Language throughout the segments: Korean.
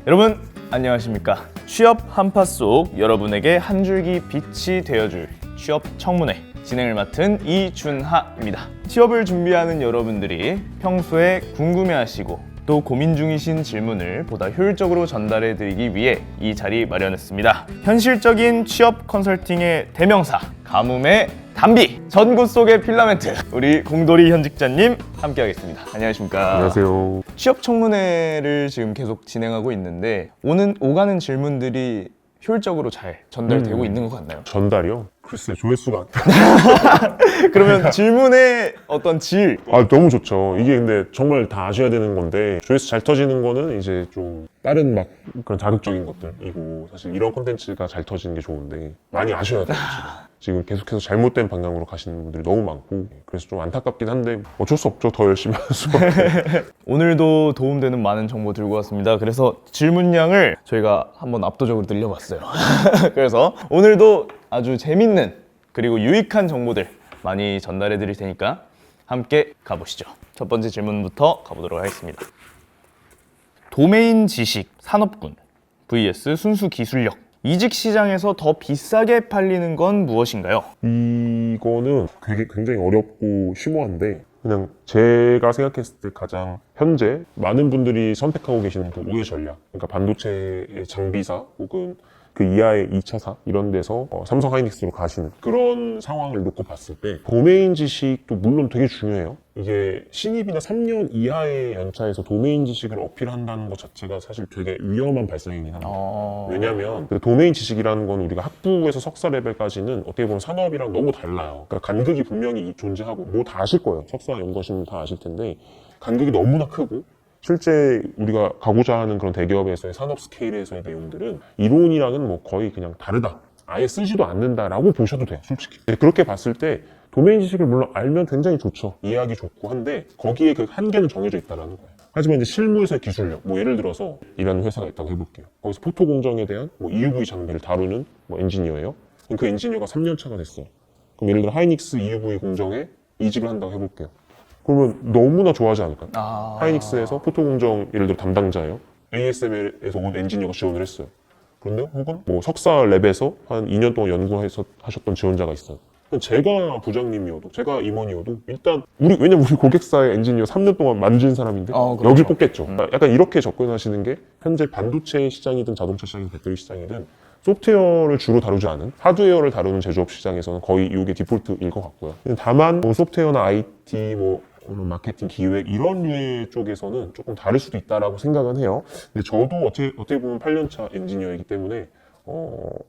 여러분 안녕하십니까. 취업 한파 속 여러분에게 한 줄기 빛이 되어줄 취업 청문회 진행을 맡은 이준하입니다. 취업을 준비하는 여러분들이 평소에 궁금해하시고 또 고민 중이신 질문을 보다 효율적으로 전달해 드리기 위해 이 자리 마련했습니다. 현실적인 취업 컨설팅의 대명사 가뭄의 단비, 전구 속의 필라멘트, 우리 공돌이 현직자님 함께하겠습니다. 안녕하십니까. 안녕하세요. 취업 청문회를 지금 계속 진행하고 있는데 오가는 질문들이 효율적으로 잘 전달되고 있는 것 같나요? 전달이요? 글쎄, 조회수가 그러면 질문의 어떤 질 너무 좋죠. 이게 근데 정말 다 아셔야 되는 건데 조회수 잘 터지는 거는 이제 좀 다른 막 그런 자극적인 것들이고, 사실 이런 콘텐츠가 잘 터지는 게 좋은데 많이 아셔야 돼요. 지금 계속해서 잘못된 방향으로 가시는 분들이 너무 많고, 그래서 좀 안타깝긴 한데 어쩔 수 없죠. 더 열심히 할 수밖에. 오늘도 도움되는 많은 정보 들고 왔습니다. 그래서 질문량을 저희가 한번 압도적으로 늘려봤어요. 그래서 오늘도 아주 재밌는 그리고 유익한 정보들 많이 전달해 드릴 테니까 함께 가보시죠. 첫 번째 질문부터 가보도록 하겠습니다. 도메인 지식 산업군 vs 순수 기술력, 이직 시장에서 더 비싸게 팔리는 건 무엇인가요? 이거는 굉장히 어렵고 심오한데, 그냥 제가 생각했을 때 가장 현재 많은 분들이 선택하고 계시는 그 우회 전략, 그러니까 반도체의 장비사 혹은 그 이하의 2차사 이런 데서 삼성 하이닉스로 가시는 그런 상황을 놓고 봤을 때 도메인 지식도 물론 되게 중요해요. 이게 신입이나 3년 이하의 연차에서 도메인 지식을 어필한다는 것 자체가 사실 되게 위험한 발상이긴 합니다. 왜냐하면 그 도메인 지식이라는 건 우리가 학부에서 석사 레벨까지는 어떻게 보면 산업이랑 너무 달라요. 그러니까 간극이 분명히 존재하고, 뭐 다 아실 거예요. 석사 연구하시면 다 아실 텐데 간극이 너무나 크고, 실제 우리가 가고자 하는 그런 대기업에서의 산업 스케일에서의 내용들은 이론이랑은 뭐 거의 그냥 다르다, 아예 쓰지도 않는다라고 보셔도 돼요, 솔직히. 그렇게 봤을 때 도메인 지식을 물론 알면 굉장히 좋죠. 이해하기 좋고 한데 거기에 그 한계는 정해져 있다는 거예요. 하지만 이제 실무에서의 기술력, 뭐 예를 들어서 일하는 회사가 있다고 해볼게요. 거기서 포토 공정에 대한 뭐 EUV 장비를 다루는 뭐 엔지니어예요. 그럼 그 엔지니어가 3년 차가 됐어. 그럼 예를 들어 하이닉스 EUV 공정에 이직을 한다고 해볼게요. 그러면 너무나 좋아하지 않을까요? 하이닉스에서 포토 공정 예를 들어 담당자예요. ASML에서 온 엔지니어가 지원을 했어요. 그런데 혹은 뭐 석사 랩에서 한 2년 동안 연구해서 하셨던 지원자가 있어요. 제가 부장님이어도, 제가 임원이어도 일단 왜냐면 우리 고객사의 엔지니어 3년 동안 만진 사람인데 그렇죠. 여길 뽑겠죠. 약간 이렇게 접근하시는 게 현재 반도체 시장이든 자동차 시장이든 배터리 시장이든 소프트웨어를 주로 다루지 않은 하드웨어를 다루는 제조업 시장에서는 거의 이게 디폴트일 것 같고요. 다만 뭐 소프트웨어나 IT, 뭐 마케팅, 기획 이런 류의 쪽에서는 조금 다를 수도 있다라고 생각은 해요. 근데 저도 어떻게 보면 8년차 엔지니어이기 때문에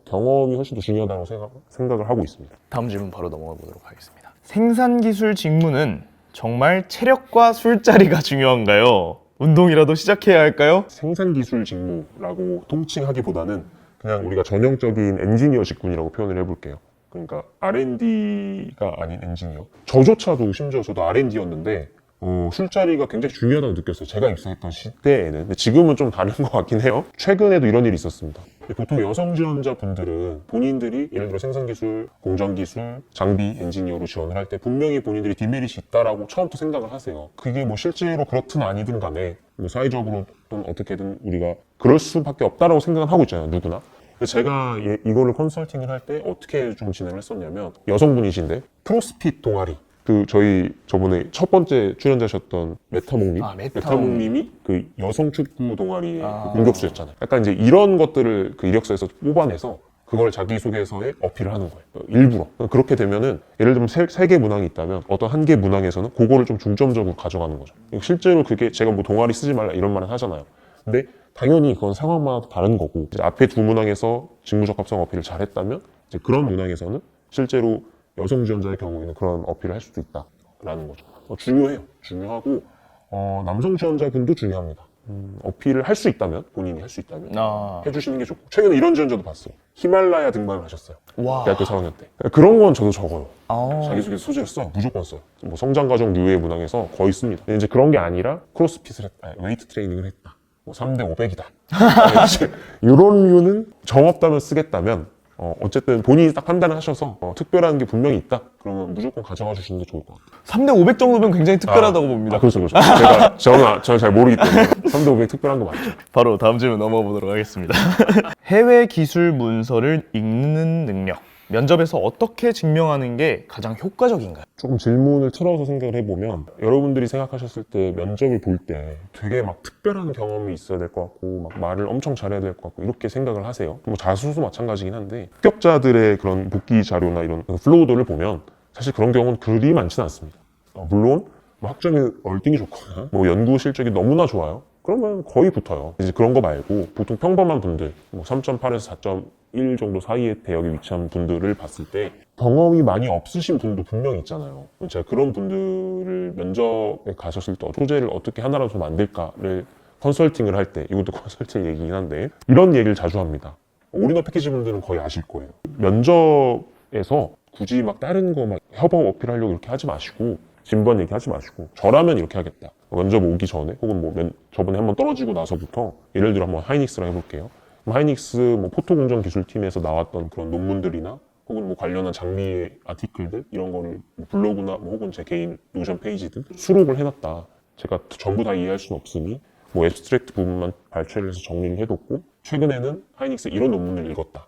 경험이 훨씬 더 중요하다고 생각을 하고 있습니다. 다음 질문 바로 넘어가 보도록 하겠습니다. 생산기술 직무는 정말 체력과 술자리가 중요한가요? 운동이라도 시작해야 할까요? 생산기술 직무라고 통칭하기보다는 그냥 우리가 전형적인 엔지니어 직군이라고 표현을 해볼게요. 그러니까 R&D가 아닌 엔지니어. 저조차도 심지어 저도 R&D였는데 술자리가 굉장히 중요하다고 느꼈어요. 제가 입사했던 시대에는. 근데 지금은 좀 다른 것 같긴 해요. 최근에도 이런 일이 있었습니다. 보통 여성 지원자분들은 본인들이 예를 들어 생산기술, 공정기술, 장비 엔지니어로 지원을 할 때 분명히 본인들이 디메리트 있다라고 처음부터 생각을 하세요. 그게 뭐 실제로 그렇든 아니든 간에 뭐 사회적으로든 어떻게든 우리가 그럴 수밖에 없다라고 생각은 하고 있잖아요, 누구나. 제가 이거를 컨설팅을 할 때 어떻게 좀 진행을 했었냐면, 여성분이신데 크로스핏 동아리, 저희 저번에 첫 번째 출연자셨던 메타몽님, 메타몽님이 그 여성 축구 동아리의 공격수였잖아요. 약간 이제 이런 것들을 그 이력서에서 뽑아내서 그걸 자기소개서에 어필을 하는 거예요. 일부러. 그렇게 되면은 예를 들면 세 개 문항이 있다면 어떤 한 개 문항에서는 그거를 좀 중점적으로 가져가는 거죠. 실제로 그게 제가 뭐 동아리 쓰지 말라 이런 말은 하잖아요. 근데 당연히 그건 상황마다 다른 거고, 이제 앞에 두 문항에서 직무적합성 어필을 잘했다면 이제 그런 문항에서는 실제로 여성 지원자의 경우에는 그런 어필을 할 수도 있다라는 거죠. 중요해요. 중요하고 남성 지원자분도 중요합니다. 어필을 할 수 있다면, 본인이 할 수 있다면 해주시는 게 좋고, 최근에 이런 지원자도 봤어요. 히말라야 등반을 하셨어요. 대학교 4학년 때. 그런 건 저도 적어요. 자기소개서 소재를 써. 무조건 써요. 뭐 성장과정 류의 문항에서 거의 씁니다. 근데 이제 그런 게 아니라 크로스핏을 했다, 웨이트 트레이닝을 했다, 뭐 3대 500이다 이런 류는 정 없다면 쓰겠다면 어쨌든 본인이 딱 판단을 하셔서 특별한 게 분명히 있다. 그러면 무조건 가져가 주시는 게 좋을 것 같아요. 3대 500 정도면 굉장히 특별하다고 봅니다. 그렇죠. 저는 잘 모르기 때문에 3대 500 특별한 거 맞죠. 바로 다음 질문 넘어가 보도록 하겠습니다. 해외 기술 문서를 읽는 능력. 면접에서 어떻게 증명하는 게 가장 효과적인가요? 조금 질문을 틀어서 생각을 해보면 여러분들이 생각하셨을 때 면접을 볼 때 되게 막 특별한 경험이 있어야 될 것 같고 막 말을 엄청 잘해야 될 것 같고 이렇게 생각을 하세요. 뭐 자수도 마찬가지긴 한데 합격자들의 그런 복귀 자료나 이런 플로우들을 보면 사실 그런 경우는 그리 많지는 않습니다. 물론 뭐 학점이 얼등히 좋거나 뭐 연구 실적이 너무나 좋아요. 그러면 거의 붙어요. 이제 그런 거 말고 보통 평범한 분들 뭐 3.8에서 4.1 정도 사이의 대역에 위치한 분들을 봤을 때 경험이 많이 없으신 분도 분명히 있잖아요. 제가 그런 분들을 면접에 가셨을 때 소재를 어떻게 하나라도 더 만들까를 컨설팅을 할 때, 이것도 컨설팅 얘기긴 한데 이런 얘기를 자주 합니다. 올인원 패키지 분들은 거의 아실 거예요. 면접에서 굳이 막 다른 거 막 협업 어필하려고 이렇게 하지 마시고 진부한 얘기 하지 마시고 저라면 이렇게 하겠다. 면접 오기 전에 혹은 뭐 저번에 한번 떨어지고 나서부터 예를 들어 한번 하이닉스랑 해볼게요. 하이닉스 뭐 포토공정 기술팀에서 나왔던 그런 논문들이나 혹은 뭐 관련한 장비의 아티클들 이런 거를 블로그나 뭐 혹은 제 개인 노션 페이지들 수록을 해놨다. 제가 전부 다 이해할 수는 없으니 뭐 앱스트랙트 부분만 발췌를 해서 정리를 해뒀고 최근에는 하이닉스 이런 논문을 읽었다.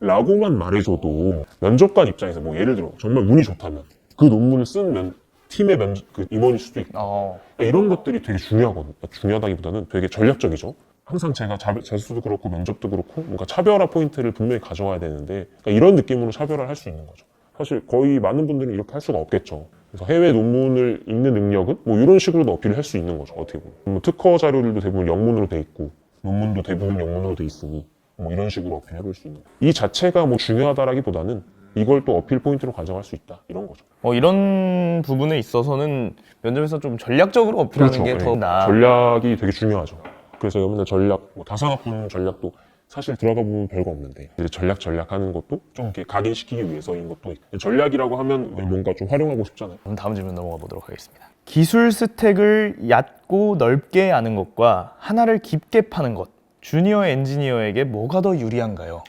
라고만 말해줘도 면접관 입장에서 뭐 예를 들어 정말 운이 좋다면 그 논문을 쓴 팀의 그 임원일 수도 있고 이런 것들이 되게 중요하거든요. 중요하다기보다는 되게 전략적이죠. 항상 제가 자수도 그렇고 면접도 그렇고 뭔가 차별화 포인트를 분명히 가져와야 되는데 그러니까 이런 느낌으로 차별화를 할 수 있는 거죠. 사실 거의 많은 분들은 이렇게 할 수가 없겠죠. 그래서 해외 논문을 읽는 능력은 뭐 이런 식으로도 어필을 할 수 있는 거죠. 어떻게 보면 뭐 특허 자료들도 대부분 영문으로 돼 있고 논문도 대부분 영문으로 돼 있으니 뭐 이런 식으로 어필해볼 수 있는 거죠. 이 자체가 뭐 중요하다라기보다는 이걸 또 어필 포인트로 가져갈 수 있다 이런 거죠. 이런 부분에 있어서는 면접에서 좀 전략적으로 어필하는 게 더 나아. 전략이 되게 중요하죠. 그래서 맨날 전략, 뭐 다산업군 전략도 사실 들어가 보면 별거 없는데 이제 전략하는 것도 좀 이렇게 각인시키기 위해서인 것도 있고 전략이라고 하면 뭔가 좀 활용하고 싶잖아요. 그럼 다음 질문 넘어가 보도록 하겠습니다. 기술 스택을 얕고 넓게 아는 것과 하나를 깊게 파는 것, 주니어 엔지니어에게 뭐가 더 유리한가요?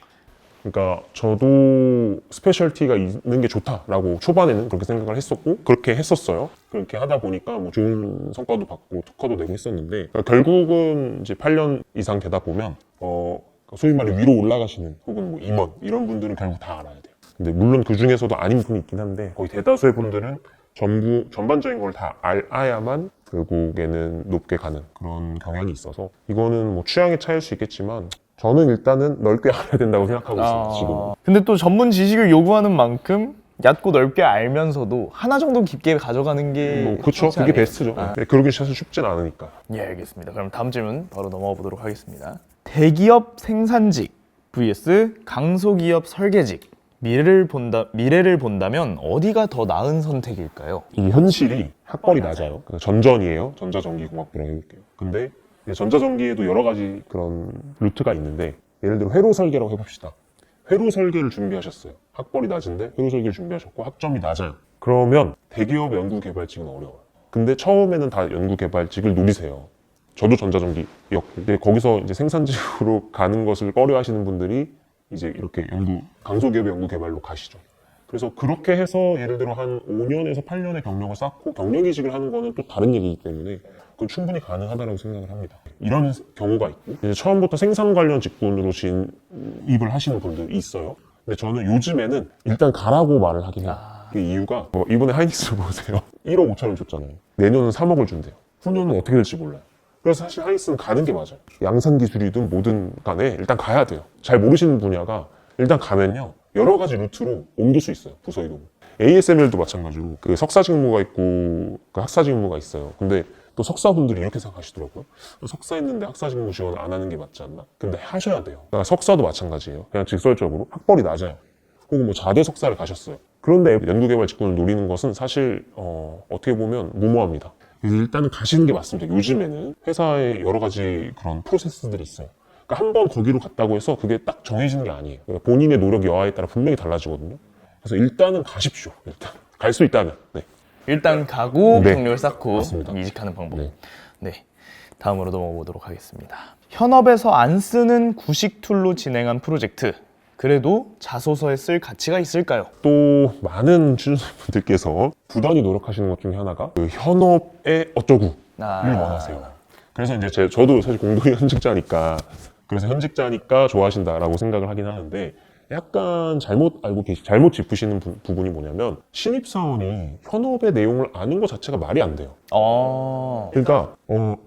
그러니까 저도 스페셜티가 있는 게 좋다라고 초반에는 그렇게 생각을 했었고 그렇게 했었어요. 그렇게 하다 보니까 뭐 좋은 성과도 받고 특허도 내고 했었는데 그러니까 결국은 이제 8년 이상 되다 보면 소위 말해 위로 올라가시는 혹은 뭐 임원 이런 분들은 결국 다 알아야 돼요. 근데 물론 그 중에서도 아닌 분이 있긴 한데 거의 대다수의 분들은 전반적인 걸 다 알아야만 결국에는 높게 가는 그런 경향이 있어서 이거는 뭐 취향의 차이일 수 있겠지만 저는 일단은 넓게 알아야 된다고 생각하고 있습니다. 지금은. 근데 또 전문 지식을 요구하는 만큼 얕고 넓게 알면서도 하나 정도 깊게 가져가는 게 그렇죠. 그게 아니에요? 베스트죠. 그러기 사실 쉽진 않으니까. 예, 알겠습니다. 그럼 다음 질문 바로 넘어가 보도록 하겠습니다. 대기업 생산직 vs 강소기업 설계직. 미래를 본다면 어디가 더 나은 선택일까요? 이 현실이 학벌이 낮아요. 그래서 전전이에요. 전자전기공학부라고 해볼게요. 근데 전자전기에도 여러 가지 그런 루트가 있는데 예를 들어 회로 설계라고 해봅시다. 회로 설계를 준비하셨어요. 학벌이 낮은데 회로 설계를 준비하셨고 학점이 낮아요. 그러면 대기업 연구개발직은 어려워요. 근데 처음에는 다 연구개발직을 노리세요. 저도 전자전기였고 근데 거기서 이제 생산직으로 가는 것을 꺼려하시는 분들이 이제 이렇게 강소기업 연구개발로 가시죠. 그래서 그렇게 해서 예를 들어 한 5년에서 8년의 경력을 쌓고 경력이직을 하는 거는 또 다른 얘기이기 때문에 그건 충분히 가능하다고 생각을 합니다. 이런 경우가 있고 이제 처음부터 생산 관련 직군으로 진입을 하시는 분들이 있어요. 근데 저는 요즘에는 일단 가라고 말을 하긴 해요. 그 이유가 이번에 하이닉스를 보세요. 1억 5천을 줬잖아요. 내년은 3억을 준대요. 후년은 어떻게 될지 몰라요. 그래서 사실 하이닉스는 가는 게 맞아요. 양산 기술이든 뭐든 간에 일단 가야 돼요. 잘 모르시는 분야가 일단 가면요. 여러 가지 루트로 옮길 수 있어요. 부서 이동. ASML도 마찬가지로 그 석사 직무가 있고 그 학사 직무가 있어요. 근데 또 석사분들이 이렇게 생각하시더라고요. 석사 했는데 학사 직무 지원 안 하는 게 맞지 않나? 근데 하셔야 돼요. 그러니까 석사도 마찬가지예요. 그냥 직설적으로 학벌이 낮아요. 혹은 뭐 자대 석사를 가셨어요. 그런데 연구개발 직군을 노리는 것은 사실 어떻게 보면 무모합니다. 일단은 가시는 게 맞습니다. 요즘에는 회사에 여러 가지 그런 프로세스들이 있어요. 그러니까 한 번 거기로 갔다고 해서 그게 딱 정해지는 게 아니에요. 그러니까 본인의 노력 여하에 따라 분명히 달라지거든요. 그래서 일단은 가십시오. 일단 갈 수 있다면. 네. 일단 가고 네. 경력을 쌓고 맞습니다. 이직하는 방법. 네. 네. 다음으로 넘어가 보도록 하겠습니다. 현업에서 안 쓰는 구식 툴로 진행한 프로젝트 그래도 자소서에 쓸 가치가 있을까요? 또 많은 취준생분들께서 부단히 노력하시는 것 중에 하나가 그 현업에 어쩌구를 원하세요. 그래서 이제 저도 사실 공동이 현직자니까 그래서 현직자니까 좋아하신다라고 생각을 하긴 하는데 약간 잘못 짚으시는 부분이 뭐냐면 신입사원이 현업의 내용을 아는 것 자체가 말이 안 돼요. 그러니까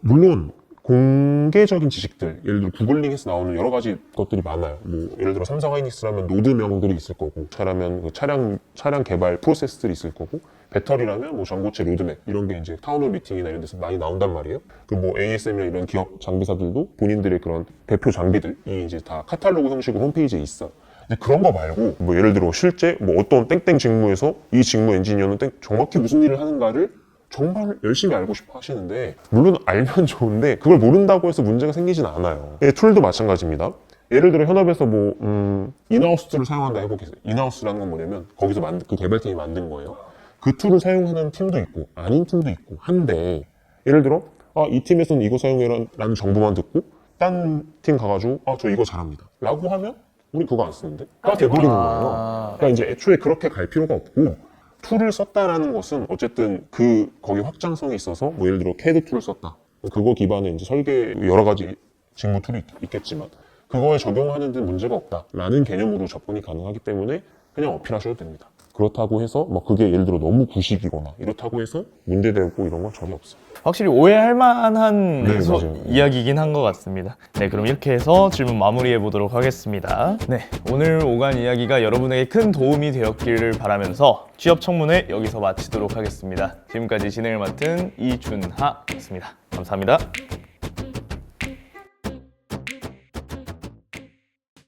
물론 공개적인 지식들, 예를 들어 구글링에서 나오는 여러 가지 것들이 많아요. 뭐 예를 들어 삼성 하이닉스라면 노드명들이 있을 거고, 차라면 그 차량 개발 프로세스들이 있을 거고, 배터리라면 뭐 전고체 로드맵 이런 게 이제 타운홀 미팅이나 이런 데서 많이 나온단 말이에요. 그 뭐 ASM이나 이런 기업 장비사들도 본인들의 그런 대표 장비들이 이제 다 카탈로그 형식으로 홈페이지에 있어. 근데 그런 거 말고 뭐 예를 들어 실제 뭐 어떤 땡땡 직무에서 이 직무 엔지니어는 정확히 무슨 일을 하는가를 정말 열심히 알고 싶어 하시는데 물론 알면 좋은데 그걸 모른다고 해서 문제가 생기진 않아요. 툴도 마찬가지입니다. 예를 들어 현업에서 뭐 인하우스를 사용한다 해보겠어요. 인하우스라는 건 뭐냐면 거기서 그 개발팀이 만든 거예요. 그 툴을 사용하는 팀도 있고 아닌 팀도 있고 한데 예를 들어 이 팀에서는 이거 사용해라는 정보만 듣고 딴 팀 가가지고 저 이거 잘합니다 라고 하면 우리 그거 안 쓰는데? 가 돼버리는 거예요. 그러니까 이제 애초에 그렇게 갈 필요가 없고 툴을 썼다라는 것은 어쨌든 거기 확장성이 있어서 뭐 예를 들어 CAD 툴을 썼다. 그거 기반의 이제 설계 여러 가지 직무 툴이 있겠지만 그거에 적용하는 데 문제가 없다라는 개념으로 접근이 가능하기 때문에 그냥 어필하셔도 됩니다. 그렇다고 해서 뭐 그게 예를 들어 너무 구식이거나 이렇다고 해서 문제되고 이런 건 전혀 없어요. 확실히 오해할 만한 네, 맞아요. 이야기이긴 한 것 같습니다. 네, 그럼 이렇게 해서 질문 마무리해 보도록 하겠습니다. 네, 오늘 오간 이야기가 여러분에게 큰 도움이 되었기를 바라면서 취업 청문회 여기서 마치도록 하겠습니다. 지금까지 진행을 맡은 이준하였습니다. 감사합니다.